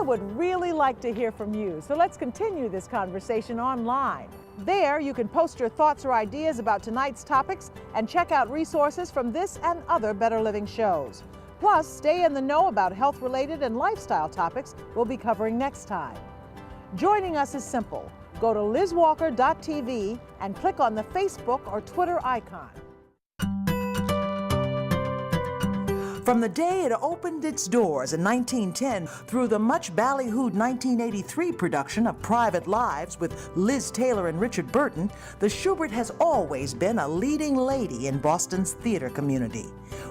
would really like to hear from you, so let's continue this conversation online. There, you can post your thoughts or ideas about tonight's topics and check out resources from this and other Better Living shows. Plus, stay in the know about health-related and lifestyle topics we'll be covering next time. Joining us is simple. Go to lizwalker.tv and click on the Facebook or Twitter icon. From the day it opened its doors in 1910 through the much ballyhooed 1983 production of Private Lives with Liz Taylor and Richard Burton, the Shubert has always been a leading lady in Boston's theater community.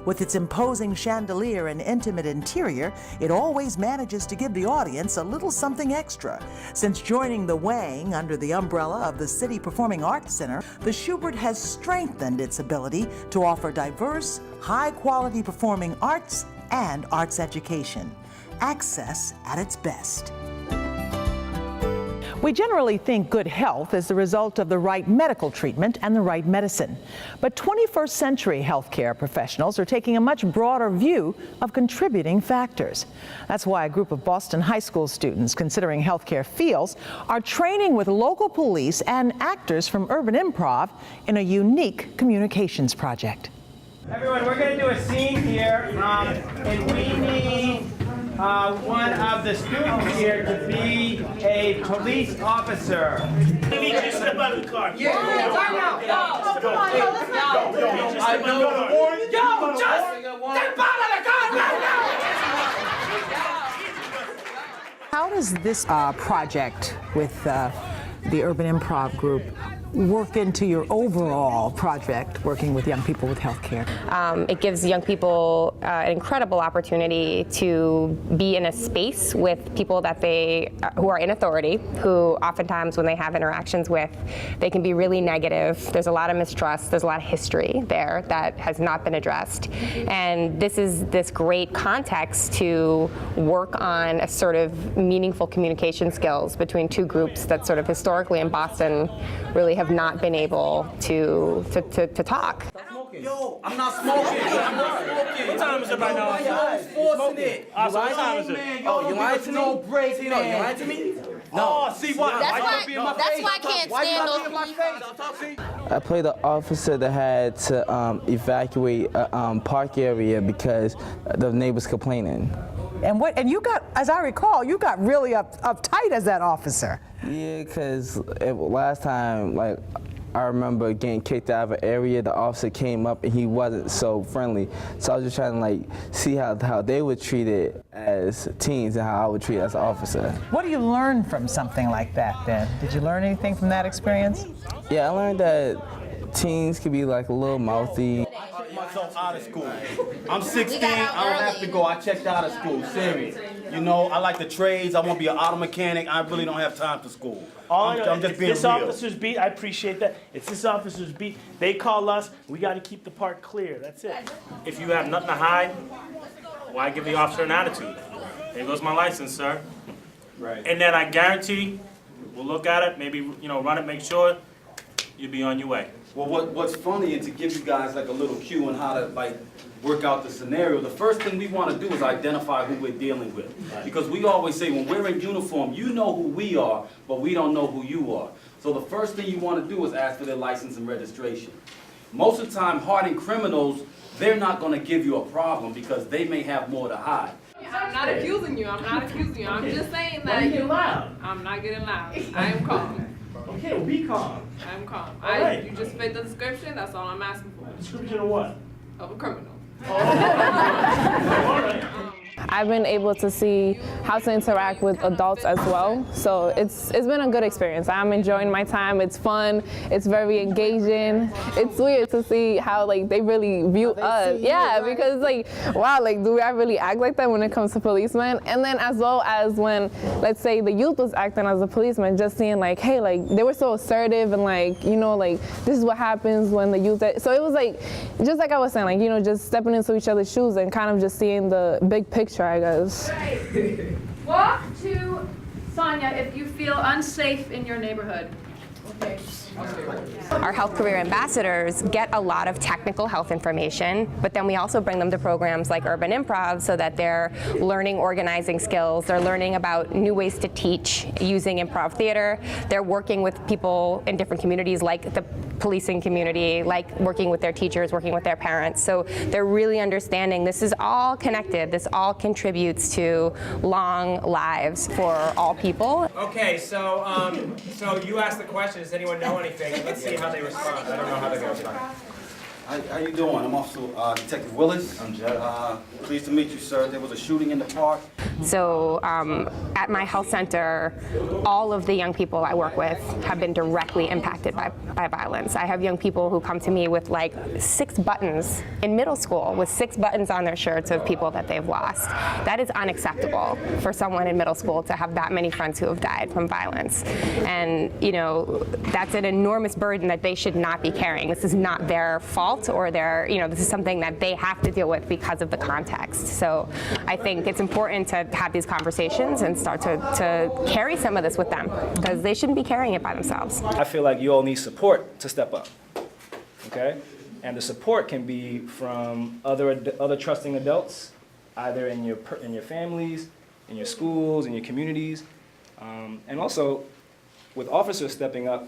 With its imposing chandelier and intimate interior, it always manages to give the audience a little something extra. Since joining the Wang under the umbrella of the City Performing Arts Center, the Shubert has strengthened its ability to offer diverse, high-quality performing arts and arts education. Access at its best. We generally think good health is the result of the right medical treatment and the right medicine. But 21st century healthcare professionals are taking a much broader view of contributing factors. That's why a group of Boston high school students considering healthcare fields are training with local police and actors from Urban Improv in a unique communications project. Everyone, we're going to do a scene here, and we need one of the students here to be a police officer. We need you to step out of the car. Yeah, right now. Yo, come on, yo, let's go. I know the warning. Yo, just step out of the car right now. How does this project with the Urban Improv group work into your overall project working with young people with healthcare? It gives young people an incredible opportunity to be in a space with people that who are in authority, who oftentimes when they have interactions with, they can be really negative. There's a lot of mistrust, there's a lot of history there that has not been addressed. And this is this great context to work on assertive, meaningful communication skills between two groups that sort of historically in Boston really have not been able to talk. Yo, I'm not smoking. I'm not smoking. What time is it right now? Yo, forcing it. What time is it? Oh, you lying to me? No break, you lying to me? No. See why? That's why you be in my face? why I can't Why you stand not be in my those face? I played the officer that had to evacuate a park area because the neighbors complaining. And you got, as I recall, you got really uptight as that officer. Yeah, because last time, like, I remember getting kicked out of an area, the officer came up and he wasn't so friendly. So I was just trying to like see how they would treat it as teens and how I would treat it as an officer. What do you learn from something like that then? Did you learn anything from that experience? Yeah, I learned that teens can be like a little mouthy. I took myself out of school. I'm 16, I don't have to go. I checked out of school, serious. You know, I like the trades, I want to be an auto mechanic, I really don't have time for school. I'm just being this real. officer's beat, I appreciate that. It's this officer's beat. They call us, we got to keep the park clear, that's it. If you have nothing to hide, why give the officer an attitude? There goes my license, sir. Right. And then I guarantee, we'll look at it, maybe run it, make sure you'll be on your way. Well, what's funny is to give you guys like a little cue on how to like work out the scenario. The first thing we want to do is identify who we're dealing with. Because we always say when we're in uniform, you know who we are, but we don't know who you are. So the first thing you want to do is ask for their license and registration. Most of the time, hardened criminals, they're not going to give you a problem because they may have more to hide. I'm not accusing you. I'm not accusing you. I'm just saying that. Why are you getting loud? I'm not getting loud. I am calm. Okay, well, be calm. I'm calm. Right. You just fit the description. That's all I'm asking for. Description of what? Of a criminal. Oh. All right. I've been able to see how to interact with adults as well, so it's been a good experience. I'm enjoying my time. It's fun. It's very engaging. It's weird to see how like they really view us. Yeah, because like wow, like do I really act like that when it comes to policemen? And then as well as when let's say the youth was acting as a policeman, just seeing like hey, like they were so assertive and like like this is what happens when the youth. So it was like just like I was saying, like just stepping into each other's shoes and kind of just seeing the big picture, I guess. Walk to Sonia if you feel unsafe in your neighborhood. Our health career ambassadors get a lot of technical health information, but then we also bring them to programs like Urban Improv so that they're learning organizing skills, they're learning about new ways to teach using improv theater, they're working with people in different communities like the policing community, like working with their teachers, working with their parents. So they're really understanding this is all connected, this all contributes to long lives for all people. Okay, so you asked the question, does anyone know anything? Let's see how they respond. I don't know how they're going to respond. How you doing? I'm Officer Detective Willis. I'm Jed. Pleased to meet you, sir. There was a shooting in the park. So at my health center, all of the young people I work with have been directly impacted by violence. I have young people who come to me with like 6 buttons in middle school, with 6 buttons on their shirts of people that they've lost. That is unacceptable for someone in middle school to have that many friends who have died from violence. And, you know, that's an enormous burden that they should not be carrying. This is not their fault or their, you know, this is something that they have to deal with because of the context. So I think it's important to have these conversations and start to carry some of this with them, because they shouldn't be carrying it by themselves. I feel like you all need support to step up, okay? And the support can be from other trusting adults, either in your families, in your schools, in your communities, and also with officers stepping up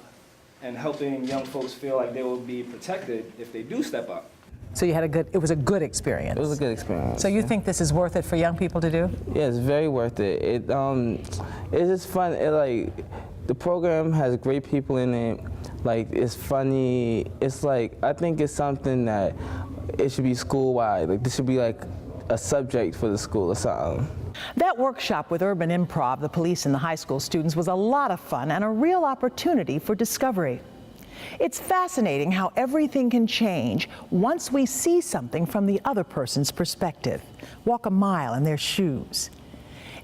and helping young folks feel like they will be protected if they do step up. So it was a good experience. It was a good experience. So you think this is worth it for young people to do? Yeah, it's very worth it. It's just fun. The program has great people in it. Like, it's funny. It's like, I think it's something that it should be school-wide. Like, this should be like a subject for the school or something. That workshop with Urban Improv, the police and the high school students, was a lot of fun and a real opportunity for discovery. It's fascinating how everything can change once we see something from the other person's perspective, walk a mile in their shoes.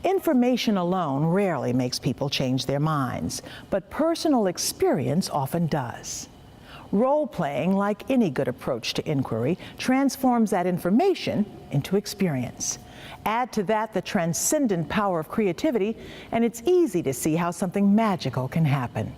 Information alone rarely makes people change their minds, but personal experience often does. Role-playing, like any good approach to inquiry, transforms that information into experience. Add to that the transcendent power of creativity, and it's easy to see how something magical can happen.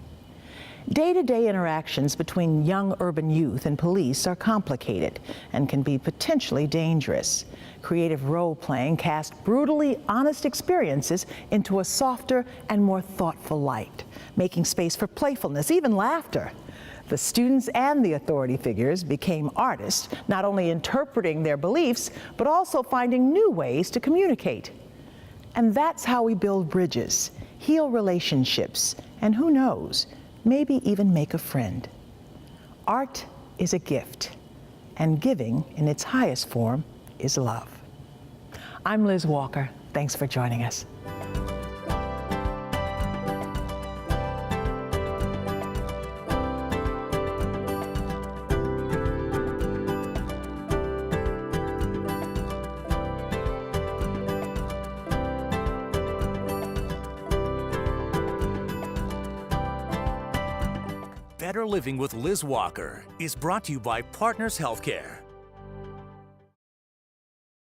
Day-to-day interactions between young urban youth and police are complicated and can be potentially dangerous. Creative role-playing casts brutally honest experiences into a softer and more thoughtful light, making space for playfulness, even laughter. The students and the authority figures became artists, not only interpreting their beliefs, but also finding new ways to communicate. And that's how we build bridges, heal relationships, and who knows, maybe even make a friend. Art is a gift, and giving in its highest form is love. I'm Liz Walker. Thanks for joining us. Better Living with Liz Walker is brought to you by Partners Healthcare.